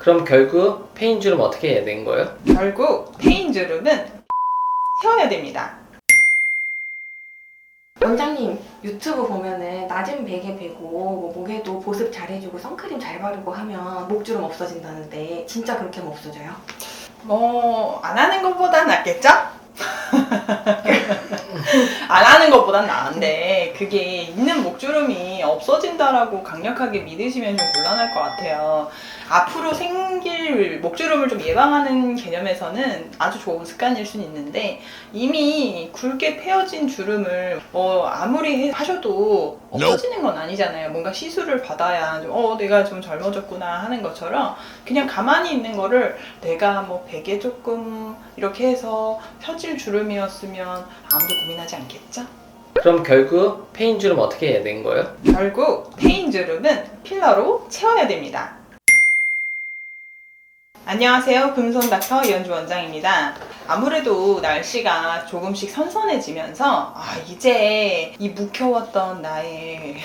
그럼 결국 페인주름 어떻게 해야 되는 거예요? 결국 페인주름은 세워야 됩니다. 원장님 유튜브 보면은 낮은 베개 베고 뭐 목에도 보습 잘해주고 선크림 잘 바르고 하면 목주름 없어진다는데 진짜 그렇게 하면 없어져요? 안 하는 것보단 낫겠죠? 안 하는 것보단 나은데 그게 있는 목주름이 없어진다라고 강력하게 믿으시면 좀 곤란할 것 같아요. 앞으로 생길 목주름을 좀 예방하는 개념에서는 아주 좋은 습관일 수는 있는데 이미 굵게 패어진 주름을 아무리 하셔도 없어지는 건 아니잖아요. 뭔가 시술을 받아야 좀, 내가 좀 젊어졌구나 하는 것처럼 그냥 가만히 있는 거를 내가 뭐 베개 조금 이렇게 해서 펴질 주름이었으면 아무도 고민하지 않겠죠? 그럼 결국 페인주름 어떻게 해야 되는 거예요? 결국 페인주름은 필러로 채워야 됩니다. 안녕하세요. 금손닥터 이현주 원장입니다. 아무래도 날씨가 조금씩 선선해지면서 이제 이 묵혀왔던 나의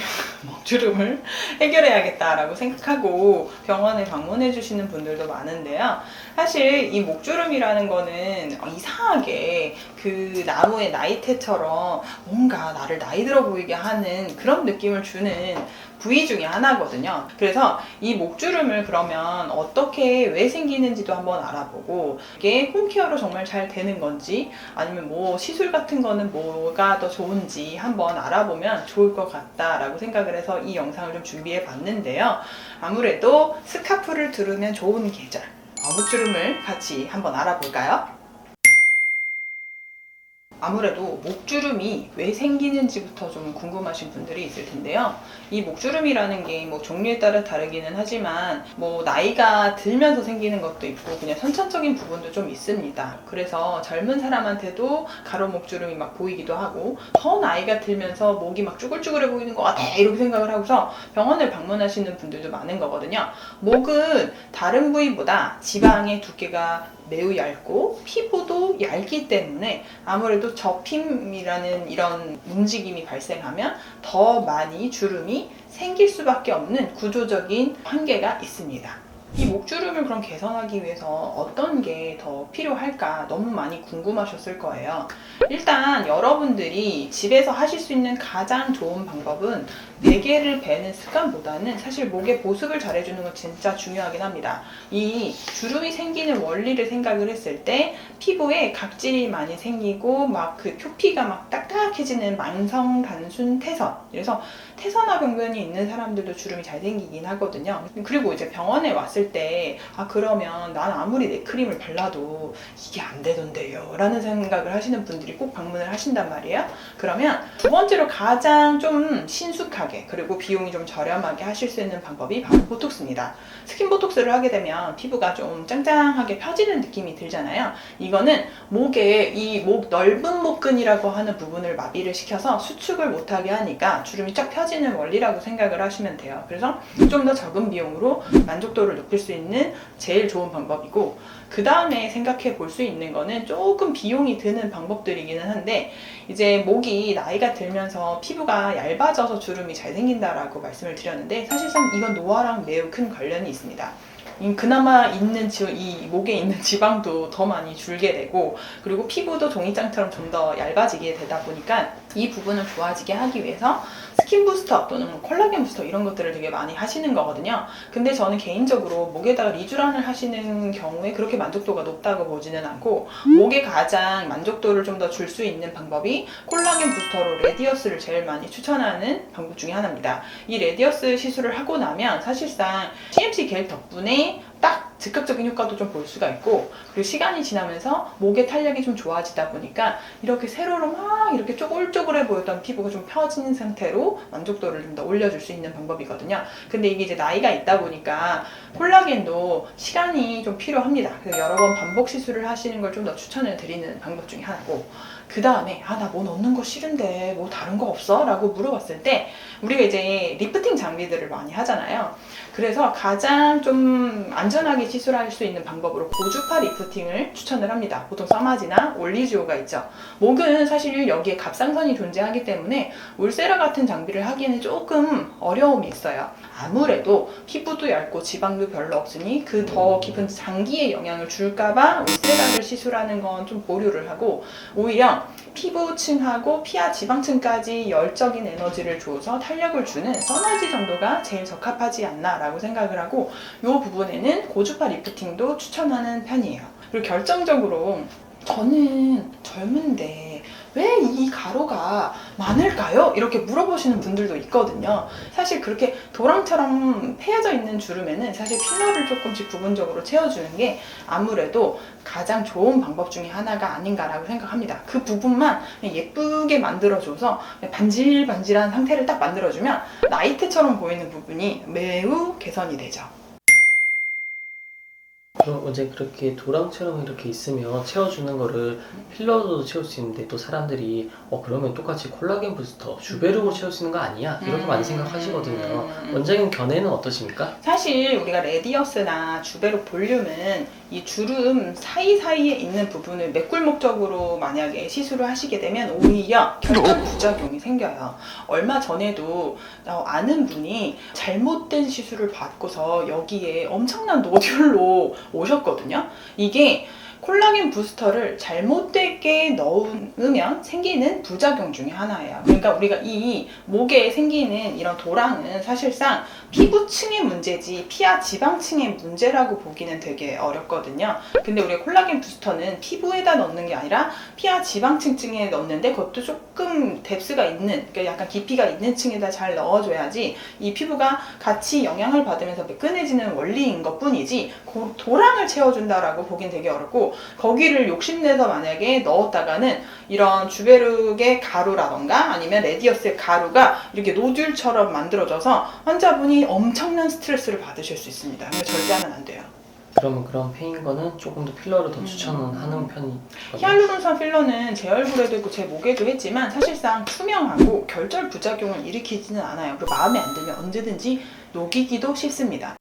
목주름을 해결해야겠다라고 생각하고 병원에 방문해 주시는 분들도 많은데요. 사실 이 목주름이라는 거는 이상하게 그 나무의 나이테처럼 뭔가 나를 나이 들어 보이게 하는 그런 느낌을 주는 부위 중에 하나거든요. 그래서 이 목주름을 그러면 어떻게 왜 생기는지도 한번 알아보고 이게 홈케어로 정말 잘 되는 건지 아니면 뭐 시술 같은 거는 뭐가 더 좋은지 한번 알아보면 좋을 것 같다라고 생각을 해서 이 영상을 좀 준비해 봤는데요. 아무래도 스카프를 두르면 좋은 계절 목주름을 같이 한번 알아볼까요? 아무래도 목주름이 왜 생기는지부터 좀 궁금하신 분들이 있을 텐데요. 이 목주름이라는 게 뭐 종류에 따라 다르기는 하지만 뭐 나이가 들면서 생기는 것도 있고 그냥 선천적인 부분도 좀 있습니다. 그래서 젊은 사람한테도 가로 목주름이 막 보이기도 하고 더 나이가 들면서 목이 막 쭈글쭈글해 보이는 것 같아 이렇게 생각을 하고서 병원을 방문하시는 분들도 많은 거거든요. 목은 다른 부위보다 지방의 두께가 매우 얇고 피부도 얇기 때문에 아무래도 접힘이라는 이런 움직임이 발생하면 더 많이 주름이 생길 수밖에 없는 구조적인 한계가 있습니다. 이 목주름을 그럼 개선하기 위해서 어떤 게 더 필요할까 너무 많이 궁금하셨을 거예요. 일단 여러분들이 집에서 하실 수 있는 가장 좋은 방법은 베개를 베는 습관보다는 사실 목에 보습을 잘해주는 건 진짜 중요하긴 합니다. 이 주름이 생기는 원리를 생각을 했을 때 피부에 각질이 많이 생기고 막 그 표피가 막 딱딱해지는 만성 단순 태선, 그래서 태선화병변이 있는 사람들도 주름이 잘 생기긴 하거든요. 그리고 이제 병원에 왔을 때 그러면 난 아무리 내 크림을 발라도 이게 안 되던데요 라는 생각을 하시는 분들이 꼭 방문을 하신단 말이에요. 그러면 두 번째로 가장 좀 신숙하게 그리고 비용이 좀 저렴하게 하실 수 있는 방법이 바로 보톡스입니다. 스킨 보톡스를 하게 되면 피부가 좀 짱짱하게 펴지는 느낌이 들잖아요. 이거는 목에 이 목 넓은 목근이라고 하는 부분을 마비를 시켜서 수축을 못하게 하니까 주름이 쫙 펴지는 원리라고 생각을 하시면 돼요. 그래서 좀 더 적은 비용으로 만족도를 높일 수 있는 제일 좋은 방법이고, 그 다음에 생각해 볼 수 있는 거는 조금 비용이 드는 방법들이기는 한데, 이제 목이 나이가 들면서 피부가 얇아져서 주름이 잘 생긴다라고 말씀을 드렸는데 사실상 이건 노화랑 매우 큰 관련이 있습니다. 그나마 있는 이 목에 있는 지방도 더 많이 줄게 되고, 그리고 피부도 종이장처럼 좀 더 얇아지게 되다 보니까 이 부분을 좋아지게 하기 위해서 스킨 부스터 또는 콜라겐 부스터 이런 것들을 되게 많이 하시는 거거든요. 근데 저는 개인적으로 목에다가 리쥬란을 하시는 경우에 그렇게 만족도가 높다고 보지는 않고, 목에 가장 만족도를 좀 더 줄 수 있는 방법이 콜라겐 부스터로 레디어스를 제일 많이 추천하는 방법 중에 하나입니다. 이 레디어스 시술을 하고 나면 사실상 CMC 겔 덕분에 딱 즉각적인 효과도 좀 볼 수가 있고, 그리고 시간이 지나면서 목의 탄력이 좀 좋아지다 보니까 이렇게 세로로 막 이렇게 쪼글쪼글해 보였던 피부가 좀 펴진 상태로 만족도를 좀 더 올려줄 수 있는 방법이거든요. 근데 이게 이제 나이가 있다 보니까 콜라겐도 시간이 좀 필요합니다. 그래서 여러 번 반복 시술을 하시는 걸 좀 더 추천을 드리는 방법 중에 하나고, 그 다음에 나 뭐 넣는 거 싫은데 뭐 다른 거 없어? 라고 물어봤을 때 우리가 이제 리프팅 장비들을 많이 하잖아요. 그래서 가장 좀 안전하게 시술할 수 있는 방법으로 고주파 리프팅을 추천을 합니다. 보통 써마지나 올리지오가 있죠. 목은 사실 여기에 갑상선이 존재하기 때문에 울세라 같은 장비를 하기에는 조금 어려움이 있어요. 아무래도 피부도 얇고 지방도 별로 없으니 그 더 깊은 장기에 영향을 줄까봐 윗세각을 시술하는 건 좀 보류를 하고, 오히려 피부층하고 피하 지방층까지 열적인 에너지를 줘서 탄력을 주는 써나지 정도가 제일 적합하지 않나 라고 생각을 하고, 이 부분에는 고주파 리프팅도 추천하는 편이에요. 그리고 결정적으로 저는 젊은데 왜 이 가루가 많을까요? 이렇게 물어보시는 분들도 있거든요. 사실 그렇게 도랑처럼 패여져 있는 주름에는 사실 필러를 조금씩 부분적으로 채워주는 게 아무래도 가장 좋은 방법 중에 하나가 아닌가라고 생각합니다. 그 부분만 예쁘게 만들어줘서 반질반질한 상태를 딱 만들어주면 나이트처럼 보이는 부분이 매우 개선이 되죠. 그럼 원장님, 그렇게 도랑처럼 이렇게 있으면 채워주는 거를 필러로 채울 수 있는데, 또 사람들이 그러면 똑같이 콜라겐 부스터, 주베르고 채울 수 있는 거 아니야? 이렇게 많이 생각하시거든요. 원장님 견해는 어떠십니까? 사실 우리가 레디어스나 주베룩 볼륨은 이 주름 사이사이에 있는 부분을 메꿀 목적으로 만약에 시술을 하시게 되면 오히려 결절 부작용이 생겨요. 얼마 전에도 아는 분이 잘못된 시술을 받고서 여기에 엄청난 노듈로 오셨거든요. 이게 콜라겐 부스터를 잘못되게 넣으면 생기는 부작용 중에 하나예요. 그러니까 우리가 이 목에 생기는 이런 도랑은 사실상 피부층의 문제지 피하 지방층의 문제라고 보기는 되게 어렵거든요. 근데 우리가 콜라겐 부스터는 피부에다 넣는 게 아니라 피하 지방층에 넣는데, 그것도 조금 뎁스가 있는, 그러니까 약간 깊이가 있는 층에다 잘 넣어줘야지 이 피부가 같이 영향을 받으면서 매끈해지는 원리인 것 뿐이지 도랑을 채워준다라고 보긴 되게 어렵고, 거기를 욕심내서 만약에 넣었다가는 이런 주베르의 가루라던가 아니면 레디어스의 가루가 이렇게 노듈처럼 만들어져서 환자분이 엄청난 스트레스를 받으실 수 있습니다. 그래서 절대 하면 안 돼요. 그러면 그런 페인 거는 조금 더 필러를 더 추천은 하는 편이. 히알루론산 필러는 제 얼굴에도 있고 제 목에도 했지만 사실상 투명하고 결절 부작용을 일으키지는 않아요. 그리고 마음에 안 들면 언제든지 녹이기도 쉽습니다.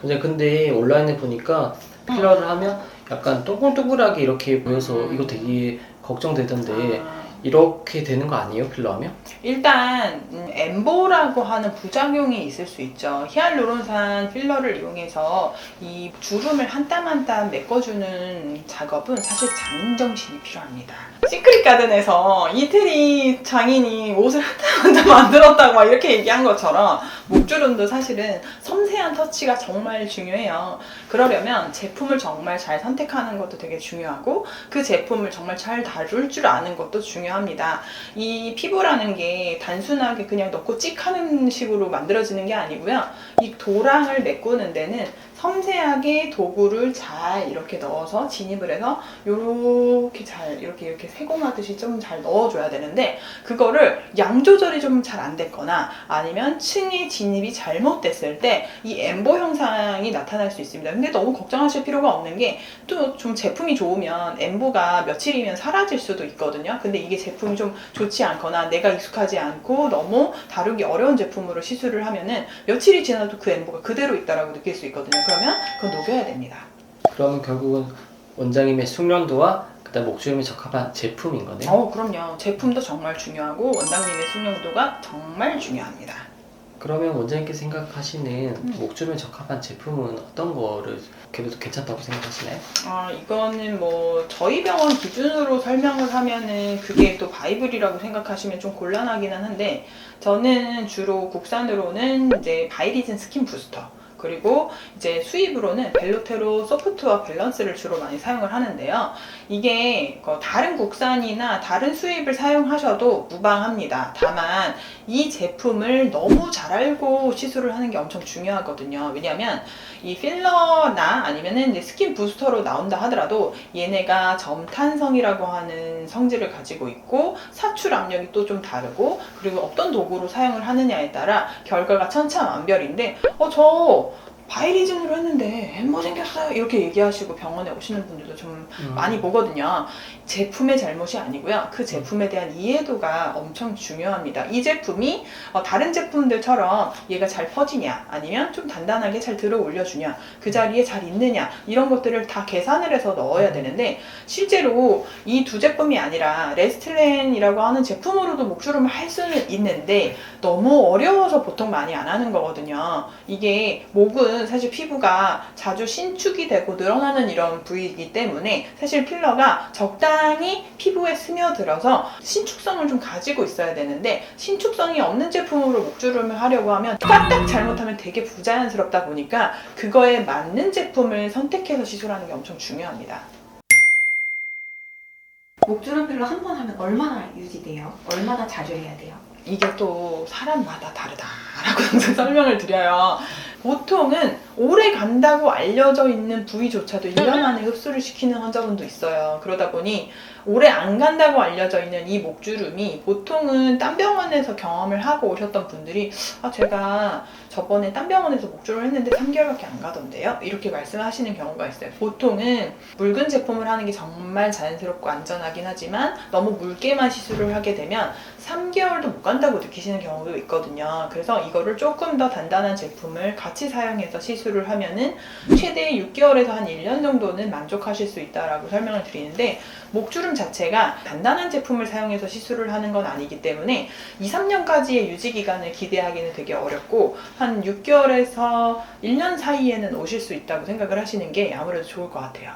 이제 근데 온라인에 보니까 필러를 하면 약간 동글동글하게 이렇게 보여서 이거 되게 걱정되던데, 이렇게 되는 거 아니에요, 필러 하면? 일단 엠보라고 하는 부작용이 있을 수 있죠. 히알루론산 필러를 이용해서 이 주름을 한 땀 한 땀 메꿔주는 작업은 사실 장인정신이 필요합니다. 시크릿 가든에서 이태리 장인이 옷을 한 땀 한 땀 만들었다고 막 이렇게 얘기한 것처럼 목주름도 사실은 섬세한 터치가 정말 중요해요. 그러려면 제품을 정말 잘 선택하는 것도 되게 중요하고, 그 제품을 정말 잘 다룰 줄 아는 것도 중요합니다. 이 피부라는 게 단순하게 그냥 넣고 찍 하는 식으로 만들어지는 게 아니고요. 이 도랑을 메꾸는 데는 섬세하게 도구를 잘 이렇게 넣어서 진입을 해서 요렇게 잘 이렇게 세공하듯이 좀 잘 넣어줘야 되는데, 그거를 양 조절이 좀 잘 안 됐거나 아니면 층의 진입이 잘못됐을 때 이 엠보 현상이 나타날 수 있습니다. 근데 너무 걱정하실 필요가 없는 게, 또 좀 제품이 좋으면 엠보가 며칠이면 사라질 수도 있거든요. 근데 이게 제품이 좀 좋지 않거나 내가 익숙하지 않고 너무 다루기 어려운 제품으로 시술을 하면은 며칠이 지나도 그 엠보가 그대로 있다라고 느낄 수 있거든요. 그러면 그건 녹여야 됩니다. 그러면 결국은 원장님의 숙련도와 그다음 목주름에 적합한 제품인 거네요? 그럼요. 제품도 정말 중요하고 원장님의 숙련도가 정말 중요합니다. 그러면 원장님께 생각하시는 목주름에 적합한 제품은 어떤 거를 그래도 괜찮다고 생각하시나요? 이거는 뭐 저희 병원 기준으로 설명을 하면은 그게 또 바이블이라고 생각하시면 좀 곤란하기는 한데, 저는 주로 국산으로는 이제 바이리진 스킨 부스터, 그리고 이제 수입으로는 벨로테로 소프트와 밸런스를 주로 많이 사용을 하는데요. 이게 다른 국산이나 다른 수입을 사용하셔도 무방합니다. 다만 이 제품을 너무 잘 알고 시술을 하는 게 엄청 중요하거든요. 왜냐면 이 필러나 아니면은 이제 스킨 부스터로 나온다 하더라도 얘네가 점탄성이라고 하는 성질을 가지고 있고, 사출 압력이 또 좀 다르고, 그리고 어떤 도구로 사용을 하느냐에 따라 결과가 천차만별인데, 저 바이리즌으로 했는데 엠보 생겼어요 이렇게 얘기하시고 병원에 오시는 분들도 좀 많이 보거든요. 제품의 잘못이 아니고요. 그 제품에 대한 이해도가 엄청 중요합니다. 이 제품이 다른 제품들처럼 얘가 잘 퍼지냐 아니면 좀 단단하게 잘 들어 올려주냐 그 자리에 잘 있느냐 이런 것들을 다 계산을 해서 넣어야 되는데 실제로 이 두 제품이 아니라 레스틀렌이라고 하는 제품으로도 목주름을 할 수는 있는데 너무 어려워서 보통 많이 안 하는 거거든요. 이게 목은 사실 피부가 자주 신축이 되고 늘어나는 이런 부위이기 때문에 사실 필러가 적당히 피부에 스며들어서 신축성을 좀 가지고 있어야 되는데 신축성이 없는 제품으로 목주름을 하려고 하면 까딱 잘못하면 되게 부자연스럽다 보니까 그거에 맞는 제품을 선택해서 시술하는 게 엄청 중요합니다. 목주름 필러 한 번 하면 얼마나 유지돼요? 얼마나 자주 해야 돼요? 이게 또 사람마다 다르다라고 항상 설명을 드려요. 보통은 오래 간다고 알려져 있는 부위조차도 1년 안에 흡수를 시키는 환자분도 있어요. 그러다 보니 오래 안 간다고 알려져 있는 이 목주름이 보통은 딴 병원에서 경험을 하고 오셨던 분들이 제가 저번에 딴 병원에서 목주름을 했는데 3개월밖에 안 가던데요? 이렇게 말씀하시는 경우가 있어요. 보통은 묽은 제품을 하는 게 정말 자연스럽고 안전하긴 하지만 너무 묽게만 시술을 하게 되면 3개월도 못 간다고 느끼시는 경우도 있거든요. 그래서 이거를 조금 더 단단한 제품을 같이 사용해서 시술을 하면은 최대 6개월에서 한 1년 정도는 만족하실 수 있다라고 설명을 드리는데 목주름 자체가 단단한 제품을 사용해서 시술을 하는 건 아니기 때문에 2, 3년까지의 유지 기간을 기대하기는 되게 어렵고 한 6개월에서 1년 사이에는 오실 수 있다고 생각을 하시는 게 아무래도 좋을 것 같아요.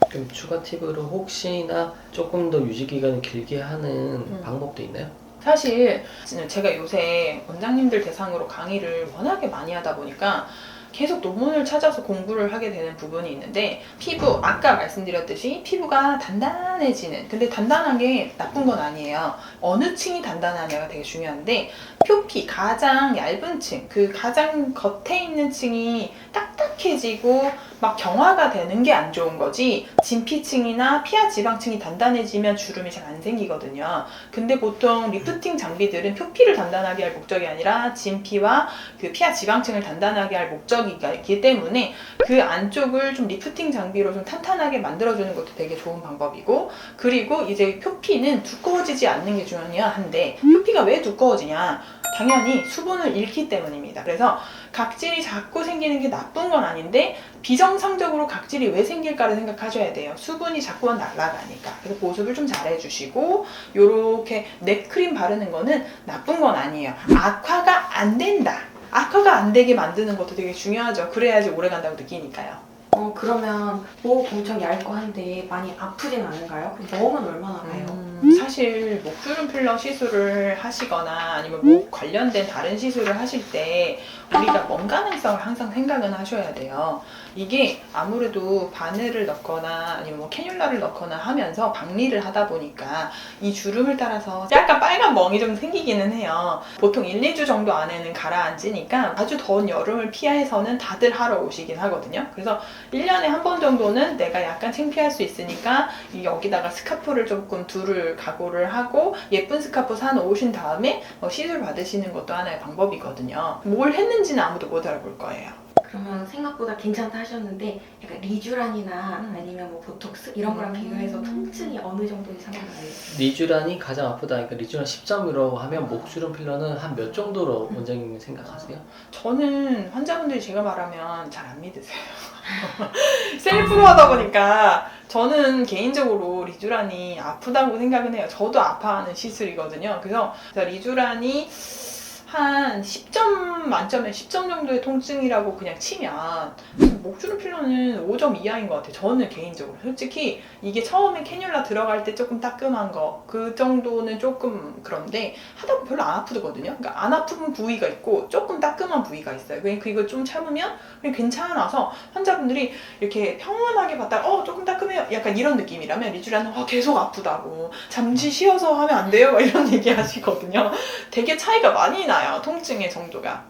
그럼 추가 팁으로 혹시나 조금 더 유지 기간을 길게 하는 방법도 있나요? 사실 제가 요새 원장님들 대상으로 강의를 워낙에 많이 하다 보니까 계속 논문을 찾아서 공부를 하게 되는 부분이 있는데 피부, 아까 말씀드렸듯이 피부가 단단해지는 근데 단단한 게 나쁜 건 아니에요. 어느 층이 단단하냐가 되게 중요한데 표피, 가장 얇은 층, 그 가장 겉에 있는 층이 딱딱해지고 막 경화가 되는 게 안 좋은 거지 진피층이나 피하 지방층이 단단해지면 주름이 잘 안 생기거든요. 근데 보통 리프팅 장비들은 표피를 단단하게 할 목적이 아니라 진피와 그 피하 지방층을 단단하게 할 목적이기 때문에 그 안쪽을 좀 리프팅 장비로 좀 탄탄하게 만들어주는 것도 되게 좋은 방법이고 그리고 이제 표피는 두꺼워지지 않는 게 중요한데 표피가 왜 두꺼워지냐? 당연히 수분을 잃기 때문입니다. 그래서 각질이 자꾸 생기는 게 나쁜 건 아닌데 비정상적으로 각질이 왜 생길까를 생각하셔야 돼요. 수분이 자꾸 날아가니까. 그래서 보습을 좀 잘 해주시고 요렇게 넥크림 바르는 거는 나쁜 건 아니에요. 악화가 안 된다. 악화가 안 되게 만드는 것도 되게 중요하죠. 그래야지 오래 간다고 느끼니까요. 그러면 목 엄청 얇고 한데 많이 아프진 않은가요? 그럼 먹으면 얼마나 가요? 사실 목주름 필러 시술을 하시거나 아니면 목 관련된 다른 시술을 하실 때 우리가 먼 가능성을 항상 생각은 하셔야 돼요. 이게 아무래도 바늘을 넣거나 아니면 뭐 캐뉼라를 넣거나 하면서 박리를 하다 보니까 이 주름을 따라서 약간 빨간 멍이 좀 생기기는 해요. 보통 1, 2주 정도 안에는 가라앉으니까 아주 더운 여름을 피해서는 다들 하러 오시긴 하거든요. 그래서 1년에 한 번 정도는 내가 약간 창피할 수 있으니까 여기다가 스카프를 조금 둘을 각오를 하고 예쁜 스카프 사놓으신 다음에 시술 받으시는 것도 하나의 방법이거든요. 뭘 했는지는 아무도 못 알아볼 거예요. 그러면 생각보다 괜찮다 하셨는데 약간 리쥬란이나 아니면 뭐 보톡스 이런 거랑 비교해서 통증이 어느 정도 이상은 나요? 리쥬란이 가장 아프다. 그러니까 리쥬란 10점이라고 하면 목주름 필러는 한 몇 정도로 원장님이 생각하세요? 저는 환자분들이 제가 말하면 잘 안 믿으세요. 셀프로 하다 보니까 저는 개인적으로 리쥬란이 아프다고 생각은 해요. 저도 아파하는 시술이거든요. 그래서 리쥬란이 한 10점 만점에 10점 정도의 통증이라고 그냥 치면 목주름 필러는 5점 이하인 것 같아요. 저는 개인적으로. 솔직히 이게 처음에 캐뉼라 들어갈 때 조금 따끔한 거 그 정도는 조금 그런데 하다 보면 별로 안 아프거든요. 그러니까 안 아픈 부위가 있고 조금 따끔한 부위가 있어요. 그러니까 이거 좀 참으면 그냥 괜찮아서 환자분들이 이렇게 평온하게 봤다가 조금 따끔해요. 약간 이런 느낌이라면 리쥬란은 계속 아프다고 잠시 쉬어서 하면 안 돼요? 막 이런 얘기 하시거든요. 되게 차이가 많이 나요. 통증의 정도가.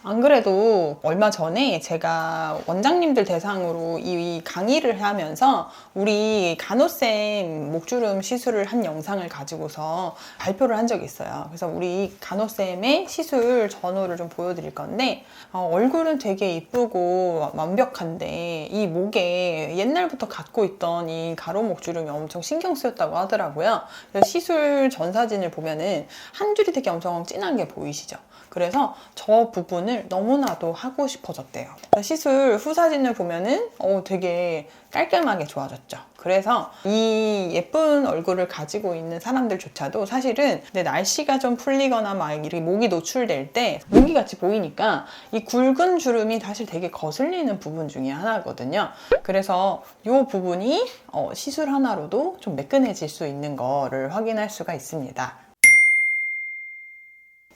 안 그래도 얼마 전에 제가 원장님들 대상으로 이 강의를 하면서 우리 간호쌤 목주름 시술을 한 영상을 가지고서 발표를 한 적이 있어요. 그래서 우리 간호쌤의 시술 전후를 좀 보여드릴 건데 얼굴은 되게 이쁘고 완벽한데 이 목에 옛날부터 갖고 있던 이 가로 목주름이 엄청 신경 쓰였다고 하더라고요. 그래서 시술 전 사진을 보면은 한 줄이 되게 엄청 진한 게 보이시죠? 그래서 저 부분을 너무나도 하고 싶어졌대요. 시술 후 사진을 보면은 되게 깔끔하게 좋아졌죠. 그래서 이 예쁜 얼굴을 가지고 있는 사람들조차도 사실은 날씨가 좀 풀리거나 막 이렇게 목이 노출될 때 모기 같이 보이니까 이 굵은 주름이 사실 되게 거슬리는 부분 중에 하나거든요. 그래서 이 부분이 시술 하나로도 좀 매끈해질 수 있는 거를 확인할 수가 있습니다.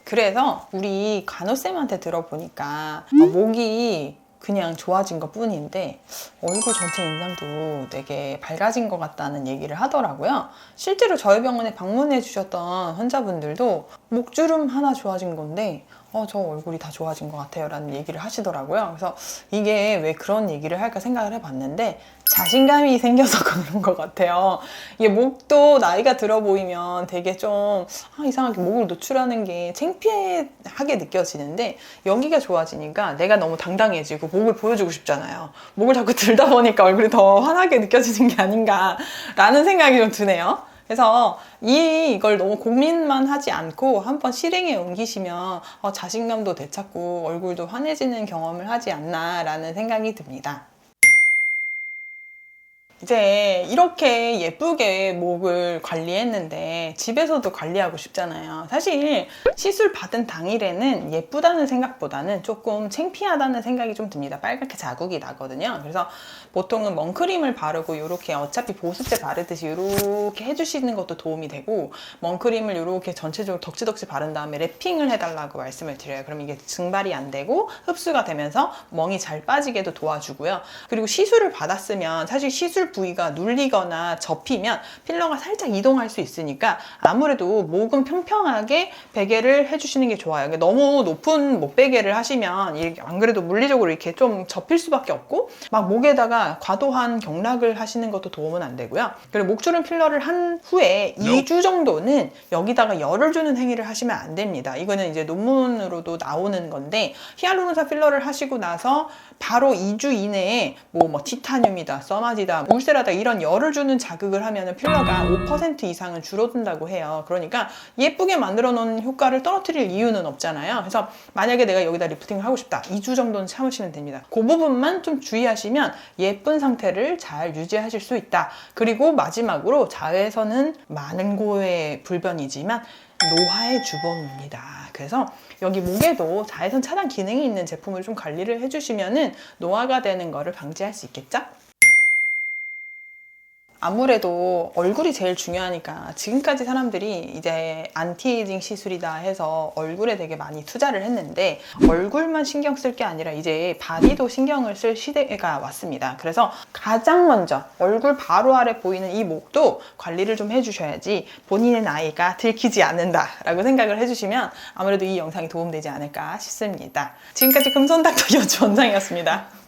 그래서 우리 간호쌤한테 들어보니까 목이 그냥 좋아진 것 뿐인데 얼굴 전체 인상도 되게 밝아진 것 같다는 얘기를 하더라고요. 실제로 저희 병원에 방문해 주셨던 환자분들도 목주름 하나 좋아진 건데 저 얼굴이 다 좋아진 것 같아요 라는 얘기를 하시더라고요. 그래서 이게 왜 그런 얘기를 할까 생각을 해봤는데 자신감이 생겨서 그런 것 같아요. 이게 목도 나이가 들어 보이면 되게 좀 이상하게 목을 노출하는 게 창피하게 느껴지는데 여기가 좋아지니까 내가 너무 당당해지고 목을 보여주고 싶잖아요. 목을 자꾸 들다 보니까 얼굴이 더 환하게 느껴지는 게 아닌가 라는 생각이 좀 드네요. 그래서 이걸 너무 고민만 하지 않고 한번 실행에 옮기시면 자신감도 되찾고 얼굴도 환해지는 경험을 하지 않나 라는 생각이 듭니다. 이제 이렇게 예쁘게 목을 관리했는데 집에서도 관리하고 싶잖아요. 사실 시술 받은 당일에는 예쁘다는 생각보다는 조금 창피하다는 생각이 좀 듭니다. 빨갛게 자국이 나거든요. 그래서 보통은 멍크림을 바르고 이렇게 어차피 보습제 바르듯이 이렇게 해주시는 것도 도움이 되고 멍크림을 이렇게 전체적으로 덕지덕지 바른 다음에 랩핑을 해달라고 말씀을 드려요. 그럼 이게 증발이 안 되고 흡수가 되면서 멍이 잘 빠지게도 도와주고요. 그리고 시술을 받았으면 사실 시술 부위가 눌리거나 접히면 필러가 살짝 이동할 수 있으니까 아무래도 목은 평평하게 베개를 해주시는 게 좋아요. 너무 높은 목 베개를 하시면 안 그래도 물리적으로 이렇게 좀 접힐 수밖에 없고 막 목에다가 과도한 경락을 하시는 것도 도움은 안 되고요. 그리고 목주름 필러를 한 후에 2주 정도는 여기다가 열을 주는 행위를 하시면 안 됩니다. 이거는 이제 논문으로도 나오는 건데 히알루론산 필러를 하시고 나서 바로 2주 이내에 뭐 티타늄이다, 써마지다, 울세라다 이런 열을 주는 자극을 하면 필러가 5% 이상은 줄어든다고 해요. 그러니까 예쁘게 만들어 놓은 효과를 떨어뜨릴 이유는 없잖아요. 그래서 만약에 내가 여기다 리프팅을 하고 싶다. 2주 정도는 참으시면 됩니다. 그 부분만 좀 주의하시면 예쁜 상태를 잘 유지하실 수 있다. 그리고 마지막으로 자외선은 많은 고의 불변이지만 노화의 주범입니다. 그래서 여기 목에도 자외선 차단 기능이 있는 제품을 좀 관리를 해주시면은 노화가 되는 거를 방지할 수 있겠죠? 아무래도 얼굴이 제일 중요하니까 지금까지 사람들이 이제 안티에이징 시술이다 해서 얼굴에 되게 많이 투자를 했는데 얼굴만 신경 쓸 게 아니라 이제 바디도 신경을 쓸 시대가 왔습니다. 그래서 가장 먼저 얼굴 바로 아래 보이는 이 목도 관리를 좀 해주셔야지 본인의 나이가 들키지 않는다라고 생각을 해주시면 아무래도 이 영상이 도움되지 않을까 싶습니다. 지금까지 금손닥터 여주 원장이었습니다.